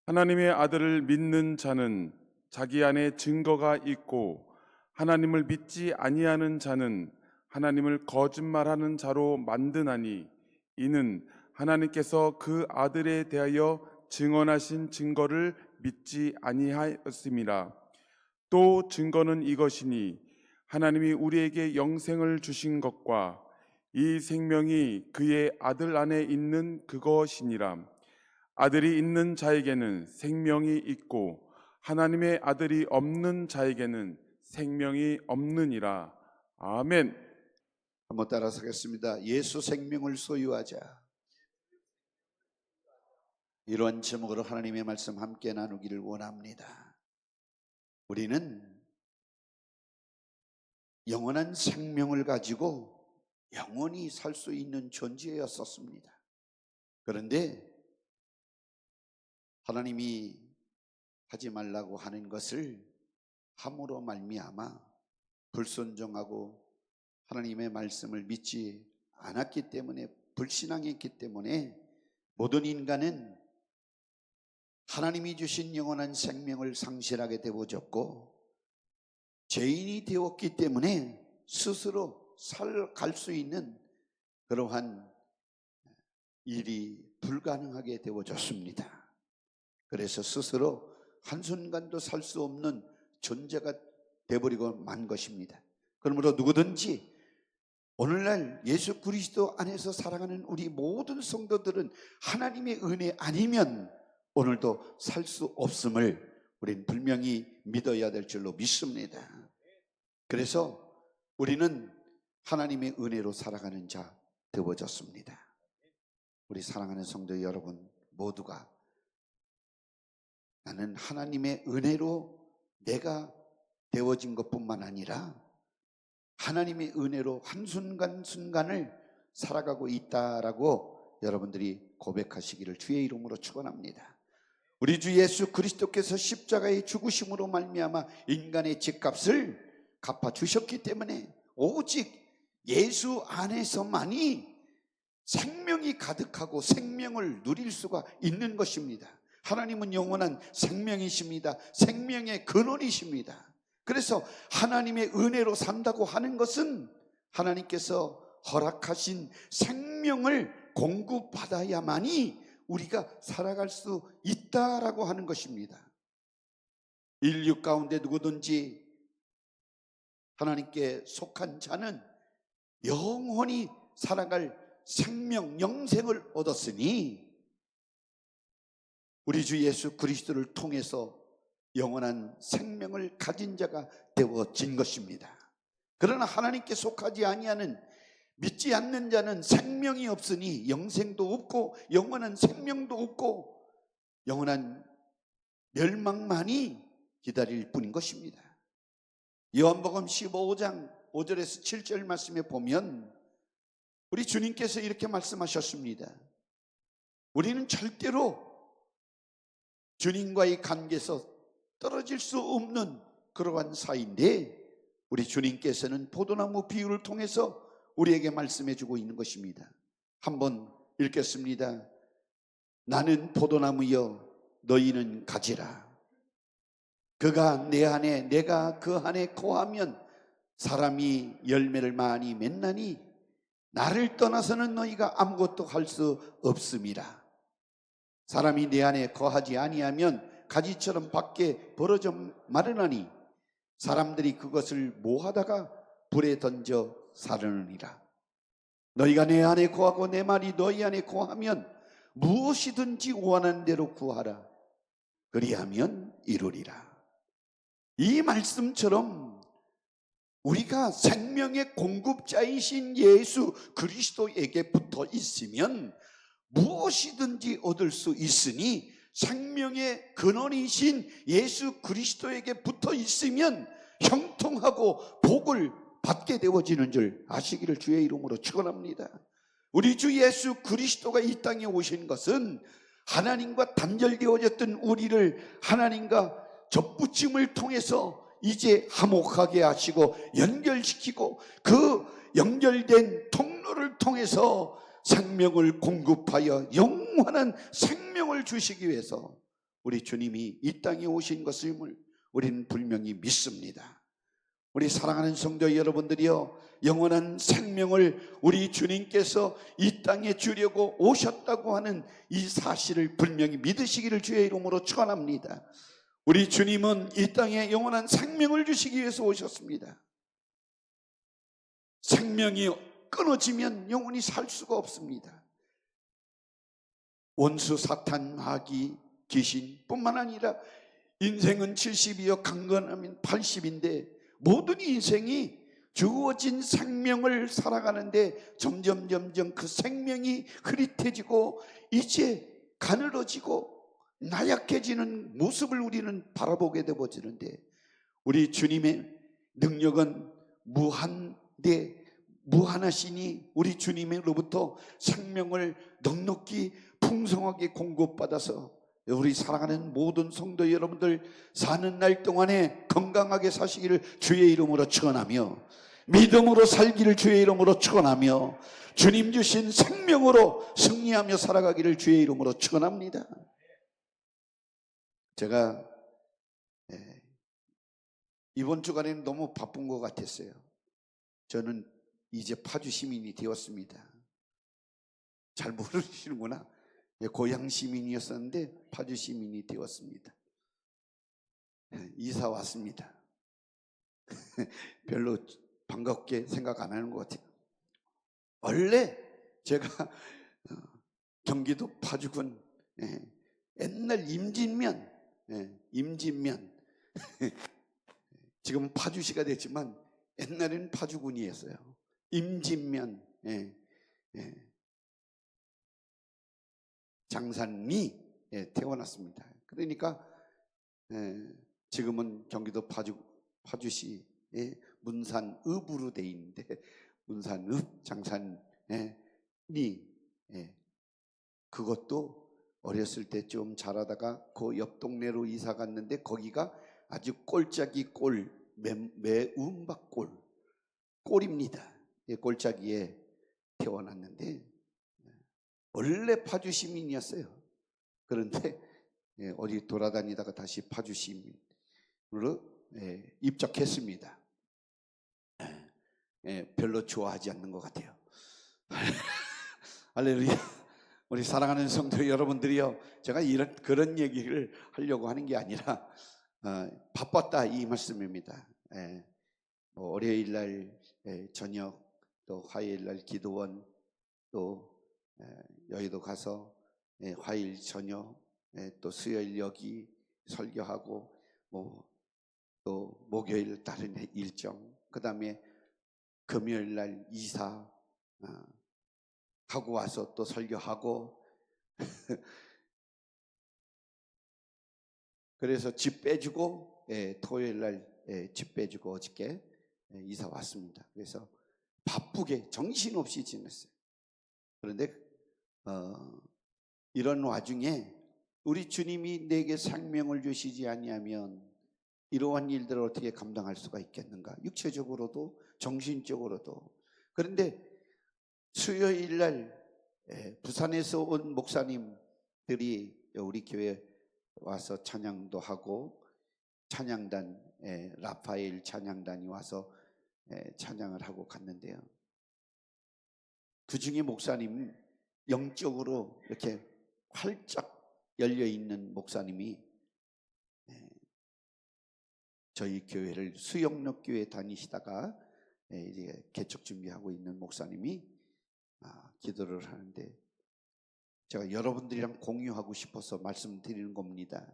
하나님의 아들을 믿는 자는 자기 안에 증거가 있고 하나님을 믿지 아니하는 자는 하나님을 거짓말하는 자로 만드나니 이는 하나님께서 그 아들에 대하여 증언하신 증거를 믿지 아니하였음이라. 또 증거는 이것이니 하나님이 우리에게 영생을 주신 것과 이 생명이 그의 아들 안에 있는 그것이니라. 아들이 있는 자에게는 생명이 있고 하나님의 아들이 없는 자에게는 생명이 없느니라. 아멘. 한번 따라서 하겠습니다. 예수 생명을 소유하자. 이런 제목으로 하나님의 말씀 함께 나누기를 원합니다. 우리는 영원한 생명을 가지고 영원히 살 수 있는 존재였었습니다. 그런데 하나님이 하지 말라고 하는 것을 함으로 말미암아 불순종하고 하나님의 말씀을 믿지 않았기 때문에, 불신앙했기 때문에 모든 인간은 하나님이 주신 영원한 생명을 상실하게 되어졌고, 죄인이 되었기 때문에 스스로 갈 수 있는 그러한 일이 불가능하게 되어졌습니다. 그래서 스스로 한순간도 살 수 없는 존재가 되어버리고 만 것입니다. 그러므로 누구든지 오늘날 예수 그리스도 안에서 살아가는 우리 모든 성도들은 하나님의 은혜 아니면 오늘도 살 수 없음을 우리는 분명히 믿어야 될 줄로 믿습니다. 그래서 우리는 하나님의 은혜로 살아가는 자 되어졌습니다. 우리 사랑하는 성도 여러분 모두가 나는 하나님의 은혜로 내가 되어진 것뿐만 아니라 하나님의 은혜로 한순간순간을 살아가고 있다라고 여러분들이 고백하시기를 주의 이름으로 축원합니다. 우리 주 예수 그리스도께서 십자가의 죽으심으로 말미암아 인간의 죗값을 갚아주셨기 때문에 오직 예수 안에서만이 생명이 가득하고 생명을 누릴 수가 있는 것입니다. 하나님은 영원한 생명이십니다. 생명의 근원이십니다. 그래서 하나님의 은혜로 산다고 하는 것은 하나님께서 허락하신 생명을 공급받아야만이 우리가 살아갈 수 있다라고 하는 것입니다. 인류 가운데 누구든지 하나님께 속한 자는 영원히 살아갈 생명, 영생을 얻었으니 우리 주 예수 그리스도를 통해서 영원한 생명을 가진 자가 되어진 것입니다. 그러나 하나님께 속하지 아니하는, 믿지 않는 자는 생명이 없으니 영생도 없고 영원한 생명도 없고 영원한 멸망만이 기다릴 뿐인 것입니다. 요한복음 15장 5절에서 7절 말씀에 보면 우리 주님께서 이렇게 말씀하셨습니다. 우리는 절대로 주님과의 관계에서 떨어질 수 없는 그러한 사이인데 우리 주님께서는 포도나무 비유를 통해서 우리에게 말씀해 주고 있는 것입니다. 한번 읽겠습니다. 나는 포도나무여 너희는 가지라. 그가 내 안에 내가 그 안에 거하면 사람이 열매를 많이 맺나니 나를 떠나서는 너희가 아무것도 할 수 없음이라. 사람이 내 안에 거하지 아니하면 가지처럼 밖에 벌어져 마르나니 사람들이 그것을 모아다가 불에 던져 사르느니라. 너희가 내 안에 거하고 내 말이 너희 안에 거하면 무엇이든지 원하는 대로 구하라. 그리하면 이루리라. 이 말씀처럼 우리가 생명의 공급자이신 예수 그리스도에게 붙어 있으면 무엇이든지 얻을 수 있으니 생명의 근원이신 예수 그리스도에게 붙어 있으면 형통하고 복을 받게 되어지는 줄 아시기를 주의 이름으로 축원합니다. 우리 주 예수 그리스도가 이 땅에 오신 것은 하나님과 단절되어졌던 우리를 하나님과 접붙임을 통해서 이제 화목하게 하시고 연결시키고 그 연결된 통로를 통해서 생명을 공급하여 영원한 생명을 주시기 위해서 우리 주님이 이 땅에 오신 것임을 우리는 분명히 믿습니다. 우리 사랑하는 성도 여러분들이여, 영원한 생명을 우리 주님께서 이 땅에 주려고 오셨다고 하는 이 사실을 분명히 믿으시기를 주의 이름으로 축원합니다. 우리 주님은 이 땅에 영원한 생명을 주시기 위해서 오셨습니다. 생명이 끊어지면 영원히 살 수가 없습니다. 원수 사탄, 마귀, 귀신뿐만 아니라 인생은 70이요 강건하면 80인데 모든 인생이 주어진 생명을 살아가는데 점점 그 생명이 흐릿해지고 이제 가늘어지고 나약해지는 모습을 우리는 바라보게 되어지는데, 우리 주님의 능력은 무한하시니 우리 주님으로부터 생명을 넉넉히 풍성하게 공급받아서 우리 사랑하는 모든 성도 여러분들 사는 날 동안에 건강하게 사시기를 주의 이름으로 축원하며, 믿음으로 살기를 주의 이름으로 축원하며, 주님 주신 생명으로 승리하며 살아가기를 주의 이름으로 축원합니다. 제가 이번 주간에는 너무 바쁜 것 같았어요. 저는 이제 파주 시민이 되었습니다. 잘 모르시는구나. 고향 시민이었었는데 파주 시민이 되었습니다. 이사 왔습니다. 별로 반갑게 생각 안 하는 것 같아요. 원래 제가 경기도 파주군 옛날 임진면 지금은 파주시가 됐지만 옛날에는 파주군이었어요. 임진면 장산리 태어났습니다. 그러니까 지금은 경기도 파주시의 문산읍으로 돼 있는데, 문산읍 장산리 그것도 어렸을 때 좀 자라다가 그 옆 동네로 이사 갔는데 거기가 아주 꼴짝이 매운박 꼴입니다. 꼴짝이에 태어났는데 원래 파주 시민이었어요. 그런데 어디 돌아다니다가 다시 파주 시민으로 입적했습니다. 별로 좋아하지 않는 것 같아요. 할렐루야. 우리 사랑하는 성도 여러분들이요, 제가 그런 얘기를 하려고 하는 게 아니라 바빴다 이 말씀입니다. 월요일 날 저녁, 또 화요일 날 기도원, 또 여의도 가서 화요일 저녁, 또 수요일 여기 설교하고, 또 목요일 다른 일정, 그 다음에 금요일 날 이사 하고 와서 또 설교하고 그래서 집 빼주고 토요일 날 집 빼주고 어저께 이사 왔습니다. 그래서 바쁘게 정신없이 지냈어요. 그런데 이런 와중에 우리 주님이 내게 생명을 주시지 아니하면 이러한 일들을 어떻게 감당할 수가 있겠는가, 육체적으로도 정신적으로도. 그런데 수요일 날 부산에서 온 목사님들이 우리 교회 와서 찬양도 하고, 찬양단 라파엘 찬양단이 와서 찬양을 하고 갔는데요, 그 중에 목사님, 영적으로 이렇게 활짝 열려있는 목사님이 저희 교회를 수영록 교회 다니시다가 이제 개척 준비하고 있는 목사님이 기도를 하는데, 제가 여러분들이랑 공유하고 싶어서 말씀드리는 겁니다.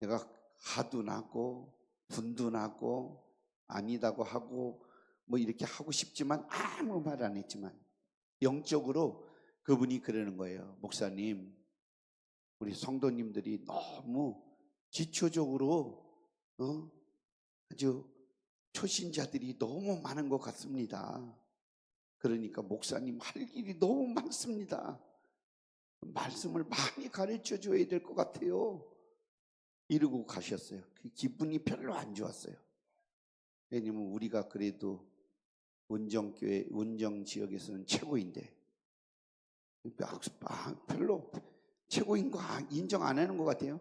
내가 화도 나고 분도 나고 아니다고 하고 뭐 이렇게 하고 싶지만 아무 말 안 했지만 영적으로 그분이 그러는 거예요. 목사님, 우리 성도님들이 너무 기초적으로 아주 초신자들이 너무 많은 것 같습니다. 그러니까 목사님 할 일이 너무 많습니다. 말씀을 많이 가르쳐 줘야 될 것 같아요. 이러고 가셨어요. 그 기분이 별로 안 좋았어요. 왜냐면 우리가 그래도 운정 지역에서는 최고인데 별로 최고인 거 인정 안 하는 것 같아요.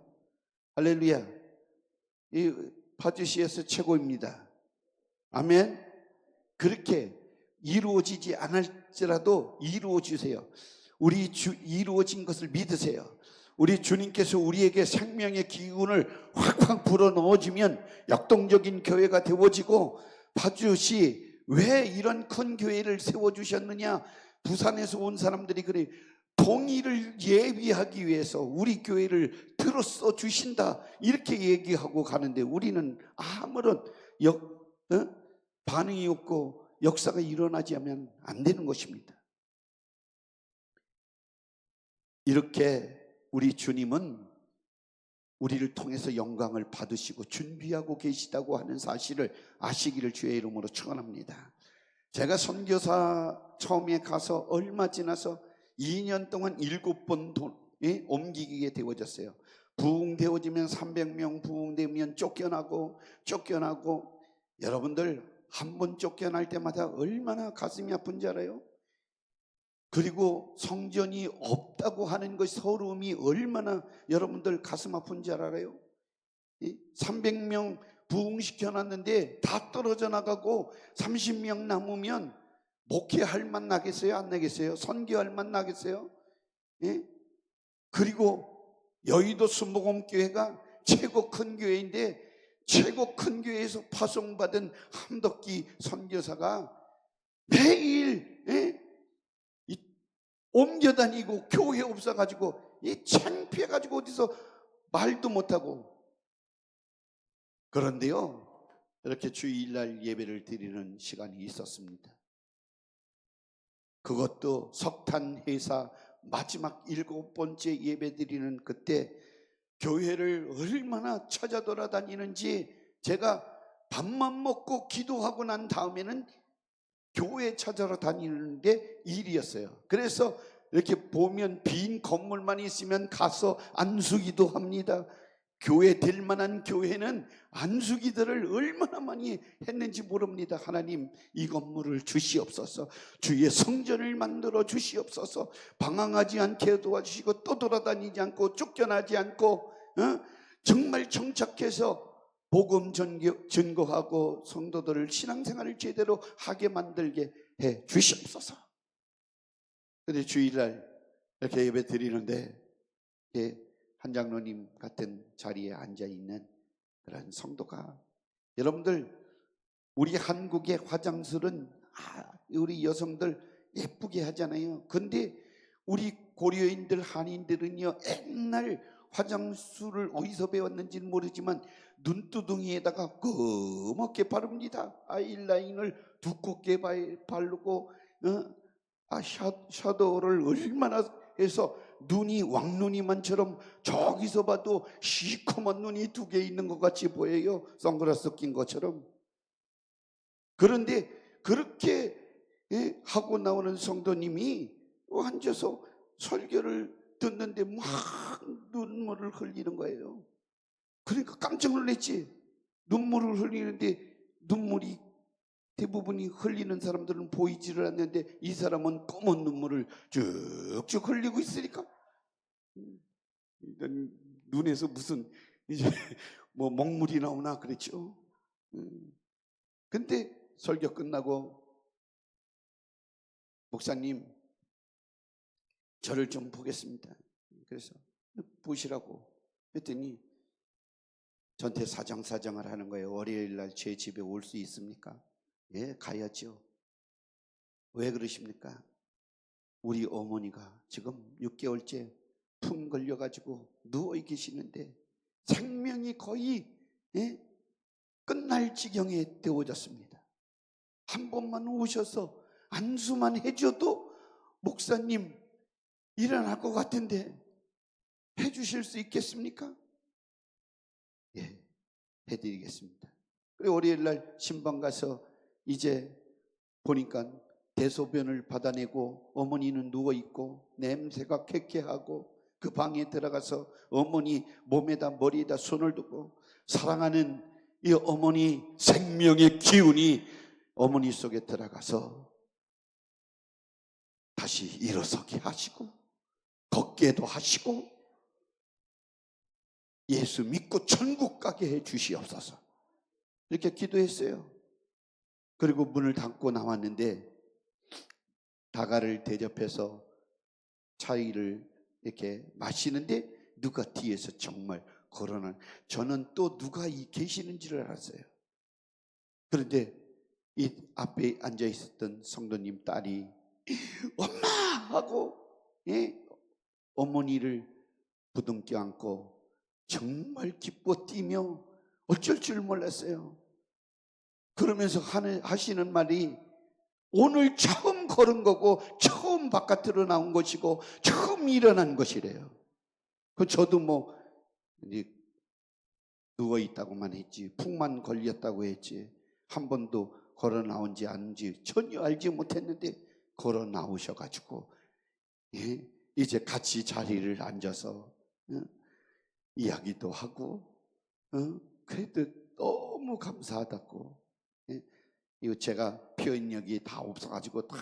할렐루야. 이 파주시에서 최고입니다. 아멘. 그렇게 이루어지지 않을지라도 이루어 주세요. 우리 이루어진 것을 믿으세요. 우리 주님께서 우리에게 생명의 기운을 확확 불어넣어주면 역동적인 교회가 되어지고, 파주시 왜 이런 큰 교회를 세워주셨느냐, 부산에서 온 사람들이 그래, 통일을 예비하기 위해서 우리 교회를 들어써 주신다 이렇게 얘기하고 가는데, 우리는 아무런 반응이 없고 역사가 일어나지 않으면 안 되는 것입니다. 이렇게 우리 주님은 우리를 통해서 영광을 받으시고 준비하고 계시다고 하는 사실을 아시기를 주의 이름으로 축원합니다. 제가 선교사 처음에 가서 얼마 지나서 2년 동안 7번 옮기게 되어졌어요. 부흥되어지면 300명, 부흥되면 쫓겨나고 여러분들 한 번 쫓겨날 때마다 얼마나 가슴이 아픈지 알아요? 그리고 성전이 없다고 하는 것이 서러움이 얼마나 여러분들 가슴 아픈지 알아요? 300명 부흥시켜놨는데 다 떨어져 나가고 30명 남으면 목회할 만 나겠어요? 안 나겠어요? 선교할 만 나겠어요? 그리고 여의도 순복음교회가 최고 큰 교회인데, 최고 큰 교회에서 파송받은 함덕기 선교사가 매일 옮겨다니고 교회 없어가지고 창피해가지고 어디서 말도 못하고. 그런데요, 이렇게 주일날 예배를 드리는 시간이 있었습니다. 그것도 석탄 회사 마지막 7번째 예배 드리는 그때 교회를 얼마나 찾아 돌아다니는지, 제가 밥만 먹고 기도하고 난 다음에는 교회 찾아러 다니는 게 일이었어요. 그래서 이렇게 보면 빈 건물만 있으면 가서 안수기도 합니다. 교회 될 만한 교회는 안수기들을 얼마나 많이 했는지 모릅니다. 하나님, 이 건물을 주시옵소서. 주의 성전을 만들어 주시옵소서. 방황하지 않게 도와주시고 또 돌아다니지 않고 쫓겨나지 않고 정말 정착해서 복음 증거하고 성도들을 신앙생활을 제대로 하게 만들게 해 주시옵소서. 근데 주일날 이렇게 예배 드리는데 한 장로님 같은 자리에 앉아있는 그런 성도가, 여러분들 우리 한국의 화장술은 우리 여성들 예쁘게 하잖아요. 근데 우리 고려인들 한인들은요, 옛날 화장술을 어디서 배웠는지는 모르지만 눈두덩이에다가 검게 바릅니다. 아이라인을 두껍게 바르고 샤도우를 얼마나 해서 눈이 왕눈이만처럼 저기서 봐도 시커먼 눈이 2개 있는 것 같이 보여요. 선글라스 낀 것처럼. 그런데 그렇게 하고 나오는 성도님이 앉아서 설교를 듣는데 막 눈물을 흘리는 거예요. 그러니까 깜짝 놀랐지. 눈물을 흘리는데 눈물이 대부분이 흘리는 사람들은 보이지를 않는데 이 사람은 검은 눈물을 쭉쭉 흘리고 있으니까 눈에서 무슨 이제 뭐 먹물이 나오나 그랬죠. 근데 설교 끝나고 목사님 저를 좀 보겠습니다. 그래서 보시라고 했더니 전태 사정을 하는 거예요. 월요일 날 제 집에 올 수 있습니까? 예, 가야죠. 왜 그러십니까? 우리 어머니가 지금 6개월째 풍 걸려가지고 누워 계시는데 생명이 거의 끝날 지경에 되어졌습니다. 한 번만 오셔서 안수만 해줘도 목사님 일어날 것 같은데 해주실 수 있겠습니까? 예, 해드리겠습니다. 그리고 월요일 날 신방 가서 이제 보니까 대소변을 받아내고 어머니는 누워있고 냄새가 쾌쾌하고 그 방에 들어가서 어머니 몸에다 머리에다 손을 두고 사랑하는 이 어머니 생명의 기운이 어머니 속에 들어가서 다시 일어서게 하시고 걷게도 하시고 예수 믿고 천국 가게 해 주시옵소서. 이렇게 기도했어요. 그리고 문을 닫고 나왔는데 다가를 대접해서 차이를 이렇게 마시는데 누가 뒤에서 정말 걸어는, 저는 또 누가 계시는지를 알았어요. 그런데 이 앞에 앉아 있었던 성도님 딸이 엄마 하고, 예? 어머니를 부둥켜 안고 정말 기뻐 뛰며 어쩔 줄 몰랐어요. 그러면서 하시는 말이 오늘 처음 걸은 거고 처음 바깥으로 나온 것이고 처음 일어난 것이래요. 저도 뭐 이제 누워 있다고만 했지, 풍만 걸렸다고 했지, 한 번도 걸어 나온지 아닌지 전혀 알지 못했는데 걸어 나오셔가지고, 예? 이제 같이 자리를 앉아서 이야기도 하고, 그래도 너무 감사하다고. 예? 이거 제가 표현력이 다 없어가지고 다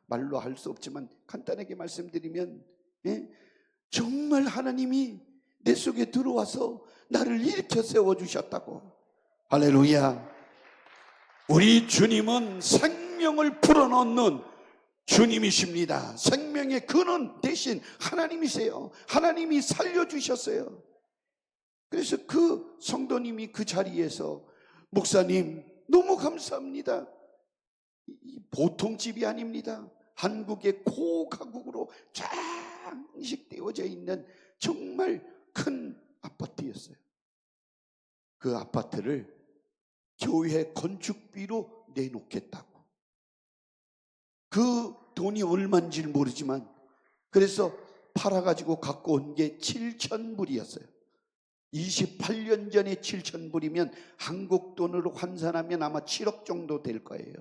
말로 할 수 없지만 간단하게 말씀드리면, 예? 정말 하나님이 내 속에 들어와서 나를 일으켜 세워주셨다고. 할렐루야. 우리 주님은 생명을 불어넣는 주님이십니다. 생명의 근원 대신 하나님이세요. 하나님이 살려주셨어요. 그래서 그 성도님이 그 자리에서 목사님 너무 감사합니다. 보통 집이 아닙니다. 한국의 고가국으로 장식되어져 있는 정말 큰 아파트였어요. 그 아파트를 교회 건축비로 내놓겠다고. 그 돈이 얼마인지 모르지만 그래서 팔아가지고 갖고 온 게 7,000불이었어요. 28년 전에 7,000불이면 한국 돈으로 환산하면 아마 7억 정도 될 거예요.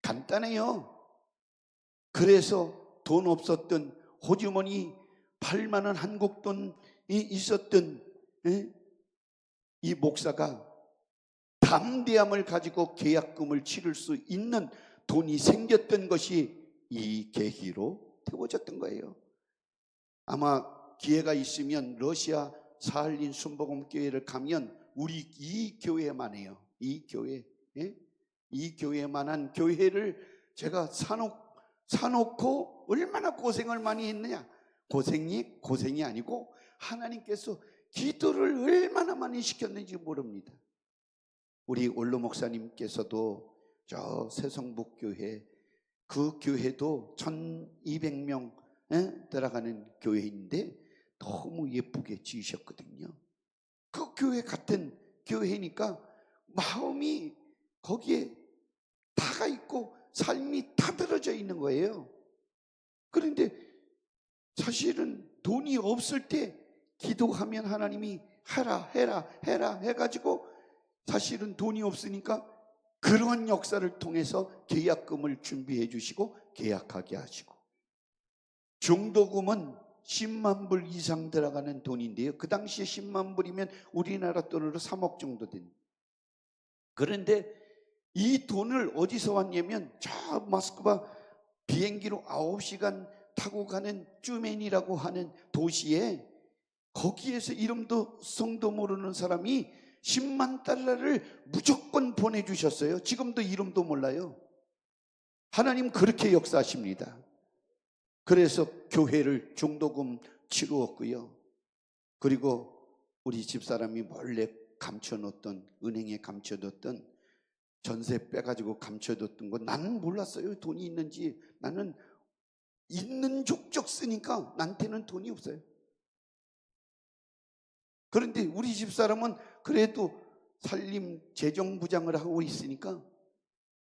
간단해요. 그래서 돈 없었던 호주머니 8만 원 한국 돈이 있었던 이 목사가 담대함을 가지고 계약금을 치를 수 있는 돈이 생겼던 것이 이 계기로 되어졌던 거예요. 아마 기회가 있으면 러시아 사할린 순복음교회를 가면 우리 이 교회만 해요. 이 교회, 이 교회만한 교회를 제가 사놓고 얼마나 고생을 많이 했느냐. 고생이 아니고 하나님께서 기도를 얼마나 많이 시켰는지 모릅니다. 우리 원로 목사님께서도 저 새성북교회, 그 교회도 1,200명 들어가는 교회인데 너무 예쁘게 지으셨거든요. 그 교회 같은 교회니까 마음이 거기에 다가 있고 삶이 다 들어져 있는 거예요. 그런데 사실은 돈이 없을 때 기도하면 하나님이 해라 해가지고 사실은 돈이 없으니까 그런 역사를 통해서 계약금을 준비해 주시고 계약하게 하시고, 중도금은 10만 불 이상 들어가는 돈인데요. 그 당시에 10만 불이면 우리나라 돈으로 3억 정도 됩니다. 그런데 이 돈을 어디서 왔냐면 저 모스크바 비행기로 9시간 타고 가는 쭈멘이라고 하는 도시에, 거기에서 이름도 성도 모르는 사람이 10만 달러를 무조건 보내주셨어요. 지금도 이름도 몰라요. 하나님 그렇게 역사하십니다. 그래서 교회를 중도금 치루었고요. 그리고 우리 집사람이 몰래 감춰놓던, 은행에 감춰뒀던, 전세 빼가지고 감춰뒀던 거 나는 몰랐어요. 돈이 있는지. 나는 있는 족족 쓰니까 나한테는 돈이 없어요. 그런데 우리 집사람은 그래도 살림 재정부장을 하고 있으니까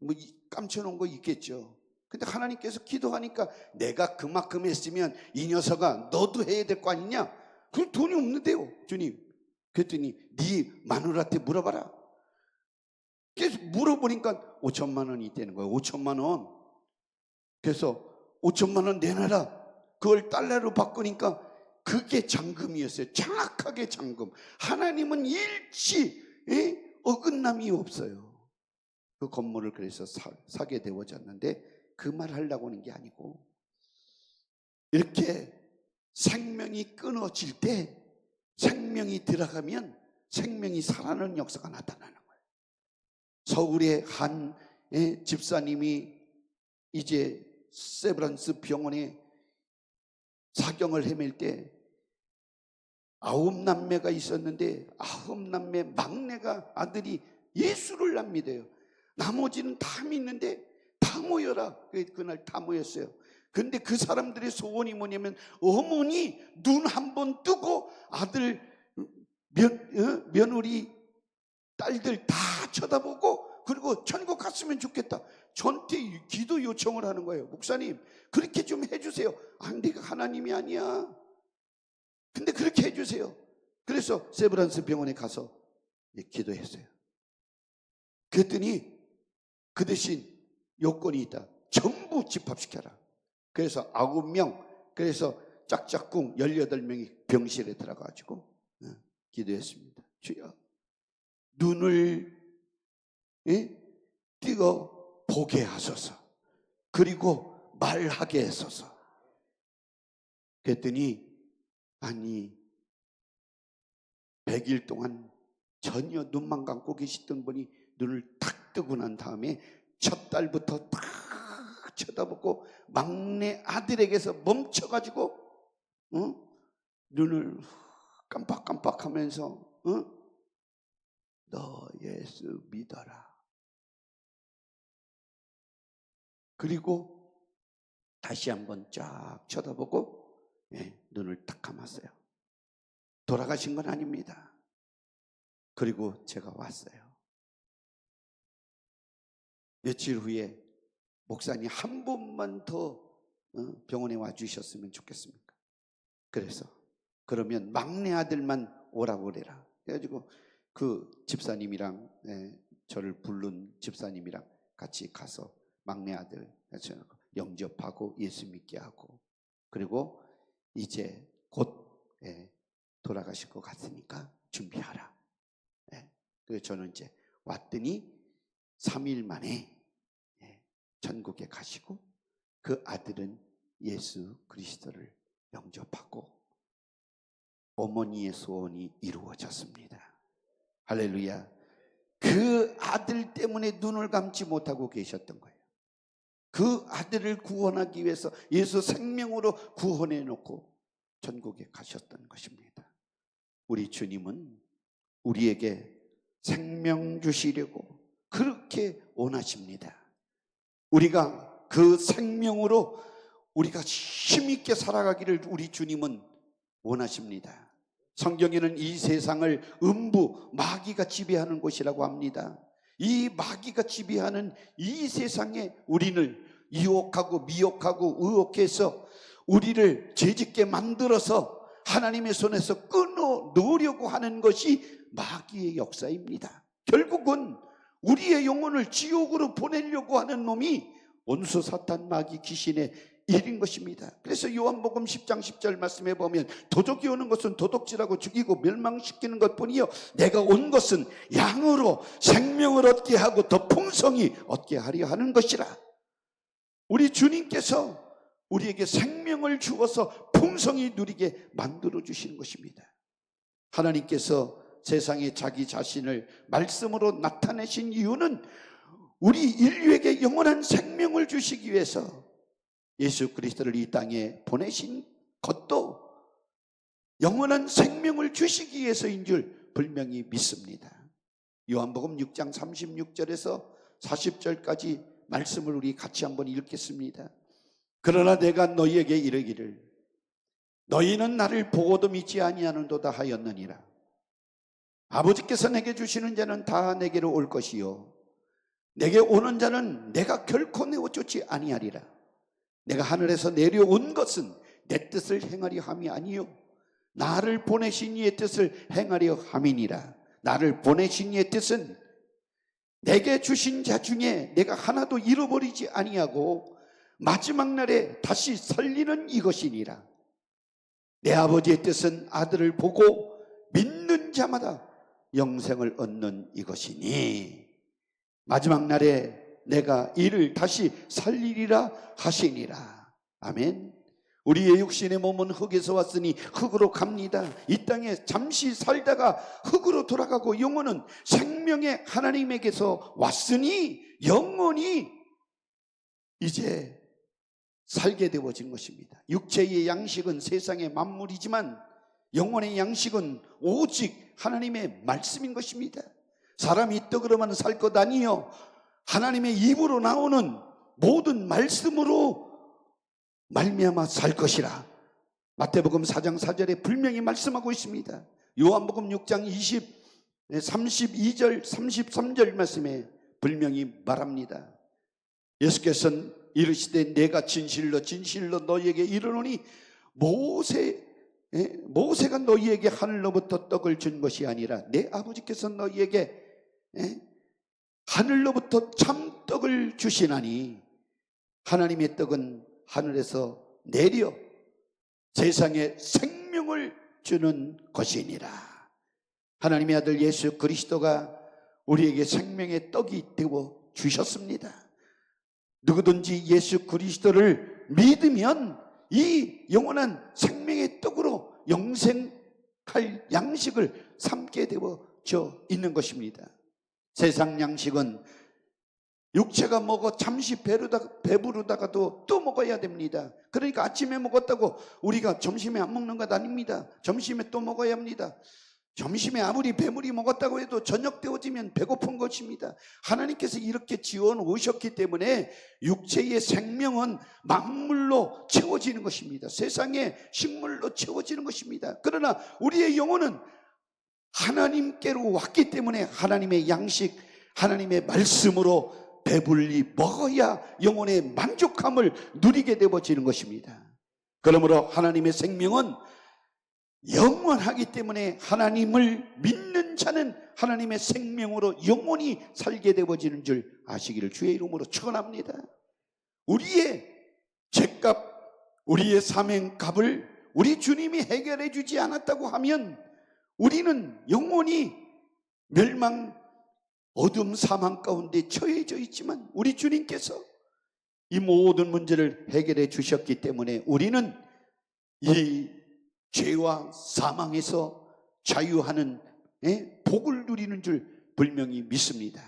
뭐 감춰놓은 거 있겠죠. 근데 하나님께서 기도하니까 내가 그만큼 했으면 이 녀석아 너도 해야 될 거 아니냐? 그 돈이 없는데요, 주님. 그랬더니 네 마누라한테 물어봐라. 계속 물어보니까 5천만 원이 있다는 거예요. 5천만 원. 그래서 5천만 원 내놔라. 그걸 달러로 바꾸니까 그게 잔금이었어요. 정확하게 잔금. 하나님은 일치 어긋남이 없어요. 그 건물을 그래서 사게 되어졌는데 그 말 하려고 하는 게 아니고, 이렇게 생명이 끊어질 때 생명이 들어가면 생명이 살아나는 역사가 나타나는 거예요. 서울의 한 집사님이 이제 세브란스 병원에 사경을 헤맬 때 9남매가 있었는데 9남매 막내가 아들이 예수를 안 믿어요. 나머지는 다 믿는데 다 모여라. 그날 다 모였어요. 근데 그 사람들의 소원이 뭐냐면 어머니 눈 한 번 뜨고 아들 며느리 딸들 다 쳐다보고 그리고 천국 갔으면 좋겠다. 저한테 기도 요청을 하는 거예요. 목사님 그렇게 좀 해주세요. 아, 네가 하나님이 아니야. 근데 그렇게 해주세요. 그래서 세브란스 병원에 가서 기도했어요. 그랬더니 그 대신 요건이 있다. 전부 집합시켜라. 그래서 9명, 그래서 짝짝꿍 18명이 병실에 들어가가지고 기도했습니다. 주여 눈을 띄어 보게 하소서. 그리고 말하게 하소서. 그랬더니 아니 100일 동안 전혀 눈만 감고 계시던 분이 눈을 탁 뜨고 난 다음에 첫 달부터 딱 쳐다보고 막내 아들에게서 멈춰가지고 눈을 깜빡깜빡하면서 너 예수 믿어라. 그리고 다시 한번 쫙 쳐다보고 눈을 딱 감았어요. 돌아가신 건 아닙니다. 그리고 제가 왔어요. 며칠 후에 목사님 한 번만 더 병원에 와주셨으면 좋겠습니까? 그래서 그러면 막내 아들만 오라고 그래라. 그래가지고 그 집사님이랑 저를 부른 집사님이랑 같이 가서 막내 아들 영접하고 예수 믿게 하고 그리고 이제 곧 돌아가실 것 같으니까 준비하라. 그래서 저는 이제 왔더니 3일 만에 천국에 가시고 그 아들은 예수 그리스도를 영접하고 어머니의 소원이 이루어졌습니다. 할렐루야. 그 아들 때문에 눈을 감지 못하고 계셨던 거예요. 그 아들을 구원하기 위해서 예수 생명으로 구원해 놓고 천국에 가셨던 것입니다. 우리 주님은 우리에게 생명 주시려고 그렇게 원하십니다. 우리가 그 생명으로 우리가 힘있게 살아가기를 우리 주님은 원하십니다. 성경에는 이 세상을 음부, 마귀가 지배하는 곳이라고 합니다. 이 마귀가 지배하는 이 세상에 우리를 유혹하고 미혹하고 의혹해서 우리를 죄짓게 만들어서 하나님의 손에서 끊어 놓으려고 하는 것이 마귀의 역사입니다. 결국은 우리의 영혼을 지옥으로 보내려고 하는 놈이 원수 사탄 마귀 귀신의 일인 것입니다. 그래서 요한복음 10장 10절 말씀해 보면 도적이 오는 것은 도둑질하고 죽이고 멸망시키는 것뿐이요 내가 온 것은 양으로 생명을 얻게 하고 더 풍성히 얻게 하려 하는 것이라. 우리 주님께서 우리에게 생명을 주어서 풍성히 누리게 만들어 주시는 것입니다. 하나님께서 세상에 자기 자신을 말씀으로 나타내신 이유는 우리 인류에게 영원한 생명을 주시기 위해서 예수 그리스도를 이 땅에 보내신 것도 영원한 생명을 주시기 위해서인 줄 분명히 믿습니다. 요한복음 6장 36절에서 40절까지 말씀을 우리 같이 한번 읽겠습니다. 그러나 내가 너희에게 이르기를 너희는 나를 보고도 믿지 아니하는도다 하였느니라. 아버지께서 내게 주시는 자는 다 내게로 올 것이요 내게 오는 자는 내가 결코 내어쫓지 아니하리라. 내가 하늘에서 내려온 것은 내 뜻을 행하려 함이 아니요 나를 보내신 이의 뜻을 행하려 함이니라. 나를 보내신 이의 뜻은 내게 주신 자 중에 내가 하나도 잃어버리지 아니하고 마지막 날에 다시 살리는 이것이니라. 내 아버지의 뜻은 아들을 보고 믿는 자마다 영생을 얻는 이것이니 마지막 날에 내가 이를 다시 살리리라 하시니라. 아멘. 우리의 육신의 몸은 흙에서 왔으니 흙으로 갑니다. 이 땅에 잠시 살다가 흙으로 돌아가고 영혼은 생명의 하나님에게서 왔으니 영원히 이제 살게 되어진 것입니다. 육체의 양식은 세상의 만물이지만 영혼의 양식은 오직 하나님의 말씀인 것입니다. 사람이 떡으로만 살 것 아니요 하나님의 입으로 나오는 모든 말씀으로 말미암아 살 것이라. 마태복음 4장 4절에 분명히 말씀하고 있습니다. 요한복음 6장 32절 33절 말씀에 분명히 말합니다. 예수께서는 이르시되 내가 진실로 진실로 너희에게 이르노니 모세가 너희에게 하늘로부터 떡을 준 것이 아니라 내 아버지께서 너희에게 하늘로부터 참떡을 주시나니 하나님의 떡은 하늘에서 내려 세상에 생명을 주는 것이니라. 하나님의 아들 예수 그리스도가 우리에게 생명의 떡이 되어 주셨습니다. 누구든지 예수 그리스도를 믿으면 이 영원한 생명의 떡으로 영생할 양식을 삼게 되어져 있는 것입니다. 세상 양식은 육체가 먹어 잠시 배부르다가도 또 먹어야 됩니다. 그러니까 아침에 먹었다고 우리가 점심에 안 먹는 것 아닙니다. 점심에 또 먹어야 합니다. 점심에 아무리 배물이 먹었다고 해도 저녁 되어지면 배고픈 것입니다. 하나님께서 이렇게 지어 놓으셨기 때문에 육체의 생명은 만물로 채워지는 것입니다. 세상의 식물로 채워지는 것입니다. 그러나 우리의 영혼은 하나님께로 왔기 때문에 하나님의 양식, 하나님의 말씀으로 배불리 먹어야 영혼의 만족함을 누리게 되어지는 것입니다. 그러므로 하나님의 생명은 영원하기 때문에 하나님을 믿는 자는 하나님의 생명으로 영원히 살게 되어지는 줄 아시기를 주의 이름으로 축원합니다. 우리의 죄값, 우리의 사명값을 우리 주님이 해결해 주지 않았다고 하면 우리는 영원히 멸망, 어둠, 사망 가운데 처해져 있지만 우리 주님께서 이 모든 문제를 해결해 주셨기 때문에 우리는 이 죄와 사망에서 자유하는 복을 누리는 줄 분명히 믿습니다.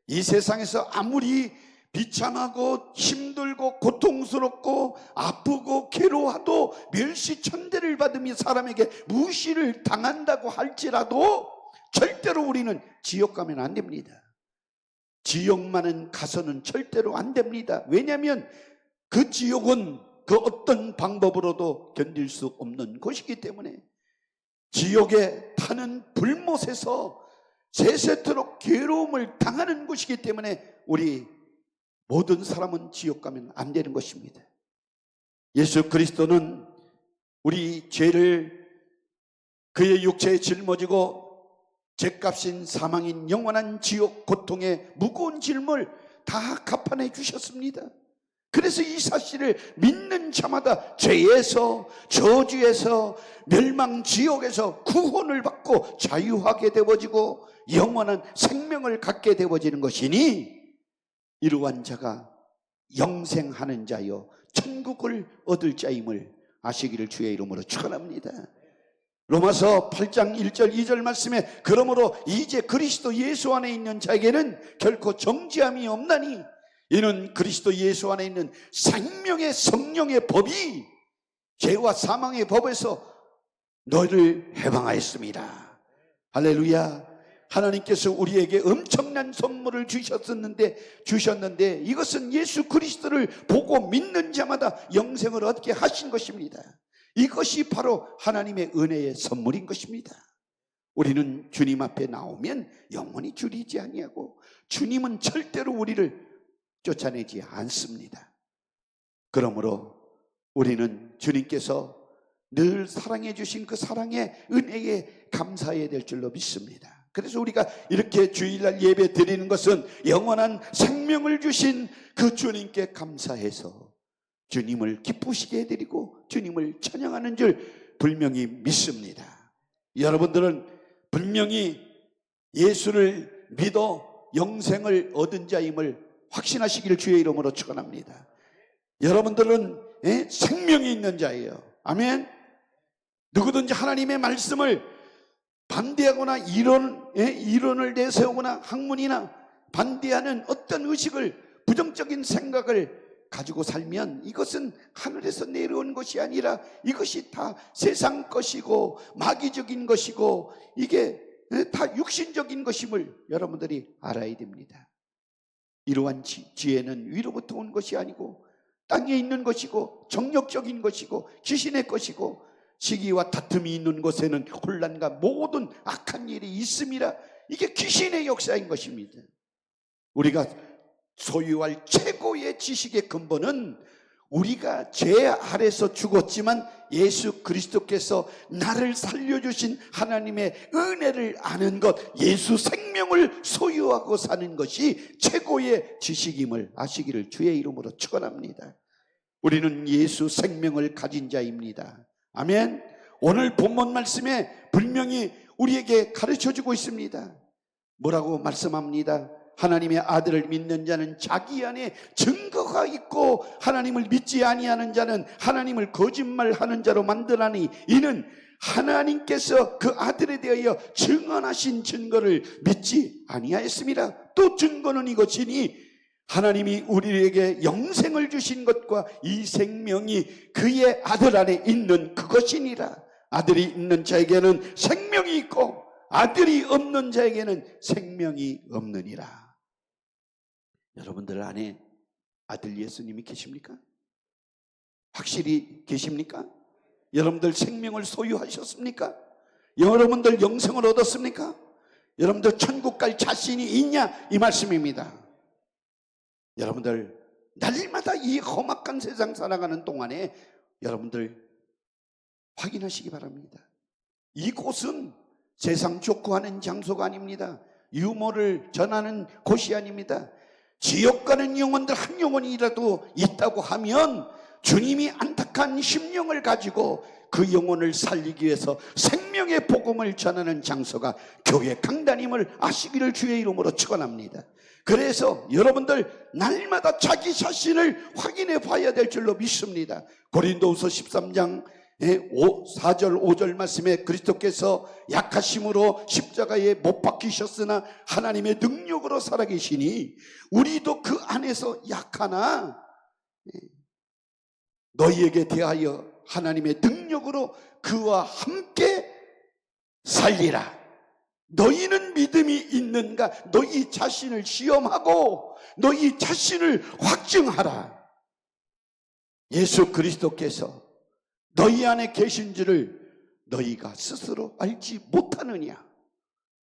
이 세상에서 아무리 비참하고 힘들고 고통스럽고 아프고 괴로워도 멸시천대를 받으며 사람에게 무시를 당한다고 할지라도 절대로 우리는 지옥 가면 안 됩니다. 지옥만은 가서는 절대로 안 됩니다. 왜냐하면 그 지옥은 그 어떤 방법으로도 견딜 수 없는 곳이기 때문에 지옥에 타는 불못에서 세세토록 괴로움을 당하는 곳이기 때문에 우리 모든 사람은 지옥 가면 안 되는 것입니다. 예수 그리스도는 우리 죄를 그의 육체에 짊어지고 죄값인 사망인 영원한 지옥 고통의 무거운 짐을 다 갚아내 주셨습니다. 그래서 이 사실을 믿는 자마다 죄에서, 저주에서, 멸망 지옥에서 구원을 받고 자유하게 되어지고 영원한 생명을 갖게 되어지는 것이니 이러한 자가 영생하는 자여 천국을 얻을 자임을 아시기를 주의 이름으로 축원합니다. 로마서 8장 1절 2절 말씀에 그러므로 이제 그리스도 예수 안에 있는 자에게는 결코 정죄함이 없나니 이는 그리스도 예수 안에 있는 생명의 성령의 법이 죄와 사망의 법에서 너희를 해방하였습니다. 할렐루야. 하나님께서 우리에게 엄청난 선물을 주셨는데 이것은 예수 그리스도를 보고 믿는 자마다 영생을 얻게 하신 것입니다. 이것이 바로 하나님의 은혜의 선물인 것입니다. 우리는 주님 앞에 나오면 영원히 줄이지 아니하고 주님은 절대로 우리를 쫓아내지 않습니다. 그러므로 우리는 주님께서 늘 사랑해 주신 그 사랑의 은혜에 감사해야 될 줄로 믿습니다. 그래서 우리가 이렇게 주일날 예배 드리는 것은 영원한 생명을 주신 그 주님께 감사해서 주님을 기쁘시게 해드리고 주님을 찬양하는 줄 분명히 믿습니다. 여러분들은 분명히 예수를 믿어 영생을 얻은 자임을 확신하시기를 주의 이름으로 축원합니다. 여러분들은 생명이 있는 자예요. 아멘. 누구든지 하나님의 말씀을 반대하거나 이론을 내세우거나 학문이나 반대하는 어떤 의식을, 부정적인 생각을 가지고 살면 이것은 하늘에서 내려온 것이 아니라 이것이 다 세상 것이고 마귀적인 것이고 이게 다 육신적인 것임을 여러분들이 알아야 됩니다. 이러한 지혜는 위로부터 온 것이 아니고 땅에 있는 것이고 정욕적인 것이고 귀신의 것이고 시기와 다툼이 있는 곳에는 혼란과 모든 악한 일이 있음이라. 이게 귀신의 역사인 것입니다. 우리가 소유할 최고의 지식의 근본은 우리가 죄 아래서 죽었지만 예수 그리스도께서 나를 살려주신 하나님의 은혜를 아는 것, 예수 생명을 소유하고 사는 것이 최고의 지식임을 아시기를 주의 이름으로 축원합니다. 우리는 예수 생명을 가진 자입니다. 아멘. 오늘 본문 말씀에 분명히 우리에게 가르쳐주고 있습니다. 뭐라고 말씀합니다? 하나님의 아들을 믿는 자는 자기 안에 증거가 있고 하나님을 믿지 아니하는 자는 하나님을 거짓말하는 자로 만드나니 이는 하나님께서 그 아들에 대하여 증언하신 증거를 믿지 아니하였습니다. 또 증거는 이것이니 하나님이 우리에게 영생을 주신 것과 이 생명이 그의 아들 안에 있는 그것이니라. 아들이 있는 자에게는 생명이 있고 아들이 없는 자에게는 생명이 없느니라. 여러분들 안에 아들 예수님이 계십니까? 확실히 계십니까? 여러분들 생명을 소유하셨습니까? 여러분들 영생을 얻었습니까? 여러분들 천국 갈 자신이 있냐? 이 말씀입니다. 여러분들 날마다 이 험악한 세상 살아가는 동안에 여러분들 확인하시기 바랍니다. 이곳은 세상 족구하는 장소가 아닙니다. 유머를 전하는 곳이 아닙니다. 지옥 가는 영혼들 한 영혼이라도 있다고 하면 주님이 안타까운 심령을 가지고 그 영혼을 살리기 위해서 생명의 복음을 전하는 장소가 교회 강단임을 아시기를 주의 이름으로 축원합니다. 그래서 여러분들 날마다 자기 자신을 확인해 봐야 될 줄로 믿습니다. 고린도후서 13장 4절 5절 말씀에 그리스도께서 약하심으로 십자가에 못 박히셨으나 하나님의 능력으로 살아계시니 우리도 그 안에서 약하나 너희에게 대하여 하나님의 능력으로 그와 함께 살리라. 너희는 믿음이 있는가? 너희 자신을 시험하고 너희 자신을 확증하라. 예수 그리스도께서 너희 안에 계신 줄을 너희가 스스로 알지 못하느냐?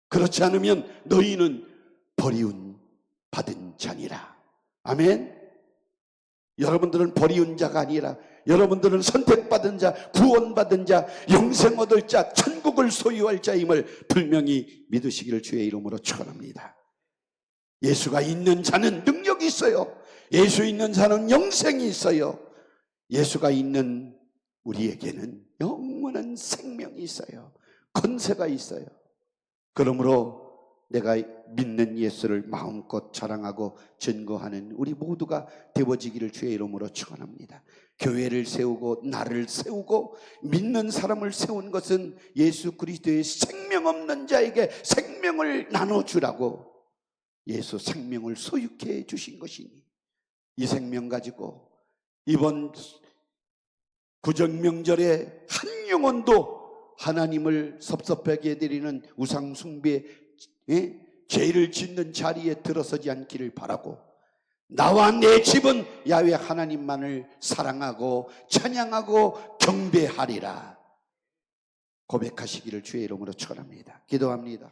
그렇지 않으면 너희는 버리운 받은 자니라. 아멘. 여러분들은 버리운 자가 아니라 여러분들은 선택받은 자, 구원받은 자, 영생 얻을 자, 천국을 소유할 자임을 분명히 믿으시기를 주의 이름으로 축원합니다. 예수가 있는 자는 능력이 있어요. 예수 있는 자는 영생이 있어요. 예수가 있는 우리에게는 영원한 생명이 있어요. 권세가 있어요. 그러므로 내가 믿는 예수를 마음껏 자랑하고 증거하는 우리 모두가 되어지기를 주의 이름으로 축원합니다. 교회를 세우고 나를 세우고 믿는 사람을 세운 것은 예수 그리스도의 생명 없는 자에게 생명을 나눠주라고 예수 생명을 소유케 해주신 것이니 이 생명 가지고 이번 구정명절에 한 영혼도 하나님을 섭섭하게 해드리는 우상 숭배 죄를 짓는 자리에 들어서지 않기를 바라고 나와 내 집은 야훼 하나님만을 사랑하고 찬양하고 경배하리라 고백하시기를 주의 이름으로 축원합니다. 기도합니다.